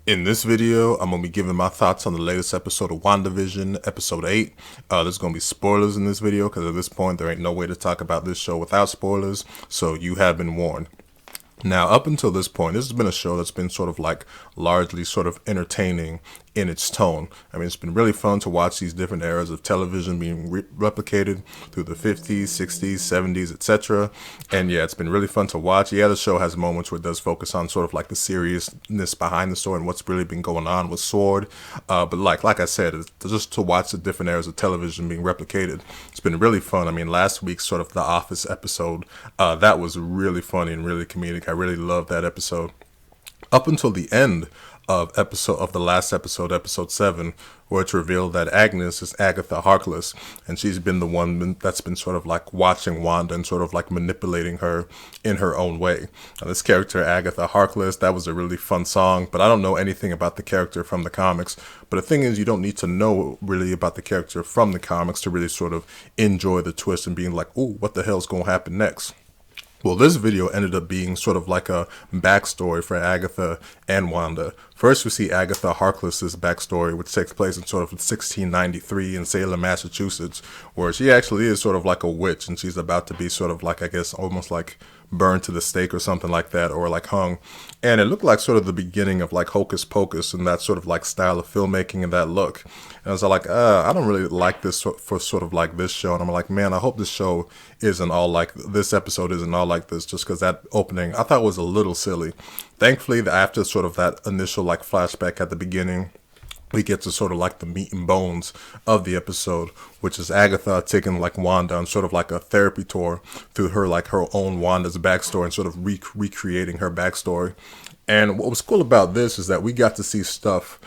In this video, I'm going to be giving my thoughts on the latest episode of WandaVision, episode 8. There's going to be spoilers in this video because at this point, there ain't no way to talk about this show without spoilers, so you have been warned. Now, up until this point, this has been a show that's been sort of like largely sort of entertaining in its tone. I mean, it's been really fun to watch these different eras of television being replicated through the 50s, 60s, 70s, etc. And yeah, it's been really fun to watch. Yeah, the show has moments where it does focus on sort of like the seriousness behind the story and what's really been going on with Sword. But like I said, just to watch the different eras of television being replicated, it's been really fun. I mean, last week's sort of The Office episode, that was really funny and really comedic. I really loved that episode. Up until the end of the last episode, episode 7, where it's revealed that Agnes is Agatha Harkness, and she's been the one that's been sort of like watching Wanda and sort of like manipulating her in her own way. Now, this character, Agatha Harkness, that was a really fun song, but I don't know anything about the character from the comics. But the thing is, you don't need to know really about the character from the comics to really sort of enjoy the twist and being like, ooh, what the hell's going to happen next? Well, this video ended up being sort of like a backstory for Agatha and Wanda. First, we see Agatha Harkness's backstory, which takes place in sort of 1693 in Salem, Massachusetts, where she actually is sort of like a witch, and she's about to be sort of like, I guess, almost like burned to the stake or something like that, or like hung. And it looked like sort of the beginning of like Hocus Pocus and that sort of like style of filmmaking and that look. And I was like, I don't really like this for sort of like this show. And I'm like, man, I hope this show isn't all like, this episode isn't all like this, just because that opening I thought was a little silly. Thankfully, after sort of that initial like flashback at the beginning, we get to sort of like the meat and bones of the episode, which is Agatha taking like Wanda on sort of like a therapy tour through her like her own Wanda's backstory and sort of recreating her backstory. And what was cool about this is that we got to see stuff,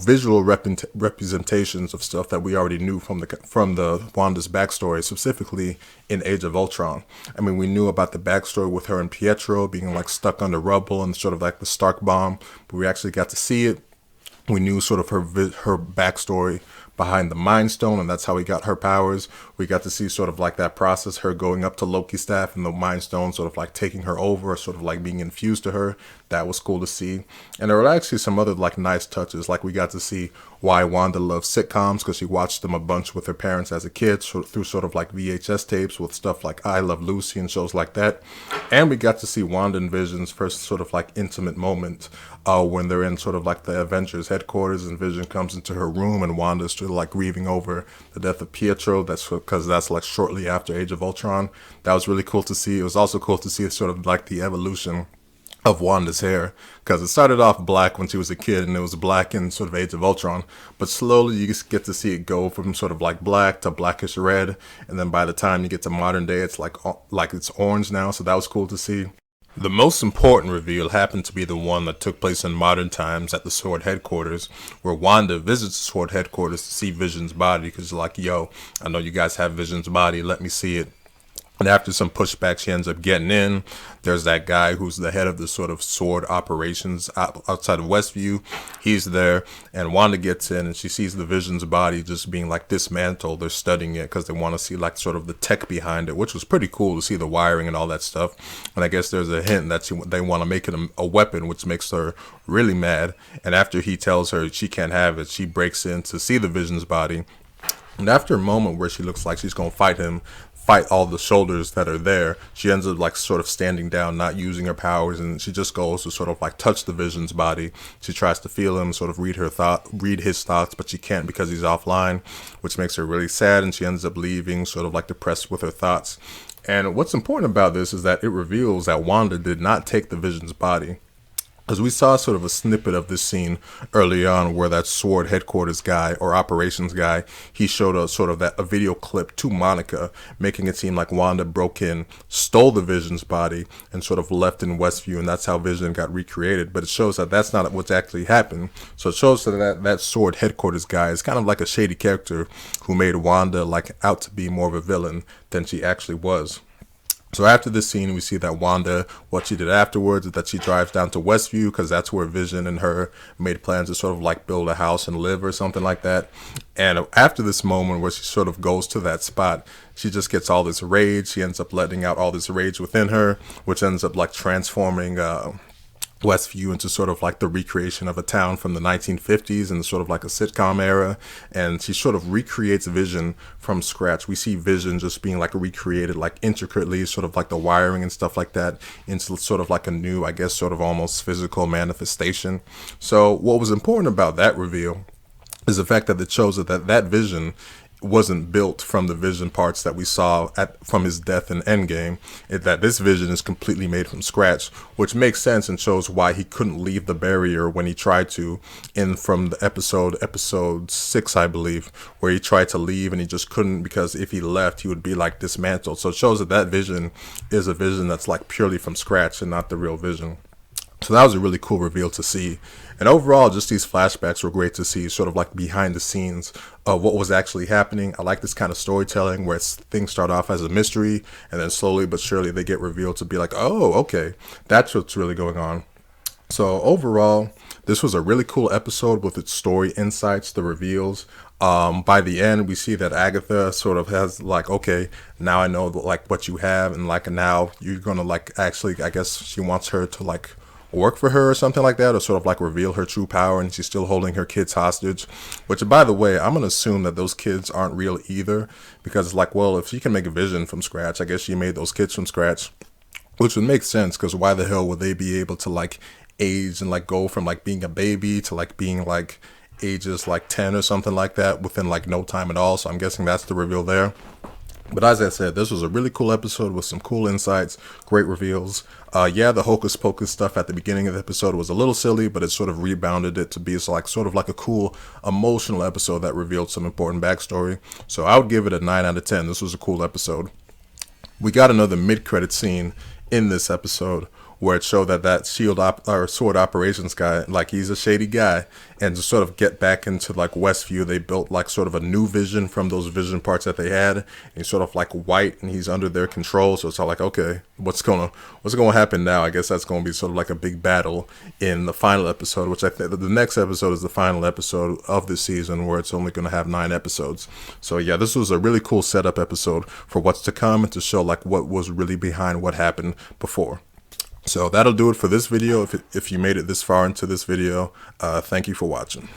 visual representations of stuff that we already knew from the Wanda's backstory, specifically in Age of Ultron. I mean, we knew about the backstory with her and Pietro being like stuck under rubble and sort of like the Stark bomb, but we actually got to see it. We knew sort of her backstory behind the Mind Stone, and that's how we got her powers. We got to see sort of like that process, her going up to Loki's staff and the Mind Stone sort of like taking her over, sort of like being infused to her. That was cool to see. And there were actually some other like nice touches, like we got to see why Wanda loves sitcoms, because she watched them a bunch with her parents as a kid through sort of like VHS tapes with stuff like I Love Lucy and shows like that. And we got to see Wanda and Vision's first sort of like intimate moment when they're in sort of like the Avengers headquarters and Vision comes into her room and Wanda's sort of like grieving over the death of Pietro. That's because that's like shortly after Age of Ultron. That was really cool to see. It was also cool to see sort of like the evolution of Wanda's hair, because it started off black when she was a kid and it was black in sort of Age of Ultron, but slowly you just get to see it go from sort of like black to blackish red, and then by the time you get to modern day it's like it's orange now. So that was cool to see. The most important reveal happened to be the one that took place in modern times at the Sword headquarters, where Wanda visits the Sword headquarters to see Vision's body, because like, yo, I know you guys have Vision's body, let me see it. And after some pushback, she ends up getting in. There's that guy who's the head of the sort of Sword operations outside of Westview. He's there, and Wanda gets in, and she sees the Vision's body just being like dismantled. They're studying it because they want to see like sort of the tech behind it, which was pretty cool to see the wiring and all that stuff. And I guess there's a hint that they want to make it a weapon, which makes her really mad. And after he tells her she can't have it, she breaks in to see the Vision's body. And after a moment where she looks like she's going to fight all the shoulders that are there, she ends up like sort of standing down, not using her powers, and she just goes to sort of like touch the Vision's body. She tries to feel him, sort of read his thoughts, but she can't because he's offline, which makes her really sad, and she ends up leaving sort of like depressed with her thoughts. And what's important about this is that it reveals that Wanda did not take the Vision's body. Because we saw sort of a snippet of this scene early on where that Sword headquarters guy or operations guy, he showed us sort of a video clip to Monica, making it seem like Wanda broke in, stole the Vision's body, and sort of left in Westview, and that's how Vision got recreated. But it shows that that's not what's actually happened. So it shows that Sword headquarters guy is kind of like a shady character who made Wanda like out to be more of a villain than she actually was. So after this scene, we see that Wanda, what she did afterwards is that she drives down to Westview, because that's where Vision and her made plans to sort of like build a house and live or something like that. And after this moment where she sort of goes to that spot, she just gets all this rage. She ends up letting out all this rage within her, which ends up like transforming Westview into sort of like the recreation of a town from the 1950s and sort of like a sitcom era. And she sort of recreates Vision from scratch. We see Vision just being like recreated like intricately, sort of like the wiring and stuff like that, into sort of like a new, I guess, sort of almost physical manifestation. So what was important about that reveal is the fact that it shows that Vision wasn't built from the Vision parts that we saw from his death in Endgame. That this Vision is completely made from scratch, which makes sense and shows why he couldn't leave the barrier when he tried to, in from the episode 6, I believe, where he tried to leave and he just couldn't, because if he left he would be like dismantled. So it shows that Vision is a Vision that's like purely from scratch and not the real Vision. So that was a really cool reveal to see. And overall, just these flashbacks were great to see, sort of like behind the scenes of what was actually happening. I like this kind of storytelling where things start off as a mystery and then slowly but surely they get revealed to be like, oh, okay, that's what's really going on. So overall, this was a really cool episode with its story insights, the reveals. By the end, we see that Agatha sort of has like, okay, now I know like what you have, and like now you're gonna like actually, I guess she wants her to like work for her or something like that, or sort of like reveal her true power, and she's still holding her kids hostage. Which, by the way, I'm gonna assume that those kids aren't real either, because it's like, well, if she can make a Vision from scratch, I guess she made those kids from scratch, which would make sense, because why the hell would they be able to like age and like go from like being a baby to like being like ages like 10 or something like that within like no time at all. So I'm guessing that's the reveal there. But as I said, this was a really cool episode with some cool insights, great reveals. Yeah, the hocus pocus stuff at the beginning of the episode was a little silly, but it sort of rebounded it to be like sort of like a cool emotional episode that revealed some important backstory. So I would give it a 9 out of 10. This was a cool episode. We got another mid-credit scene in this episode where it showed that sword operations guy, like, he's a shady guy, and to sort of get back into like Westview, they built like sort of a new Vision from those Vision parts that they had, and he's sort of like white and he's under their control. So it's all like, okay, what's gonna happen now? I guess that's gonna be sort of like a big battle in the final episode, which I think the next episode is the final episode of this season, where it's only gonna have 9 episodes. So yeah, this was a really cool setup episode for what's to come, and to show like what was really behind what happened before. So that'll do it for this video. If you made it this far into this video, thank you for watching.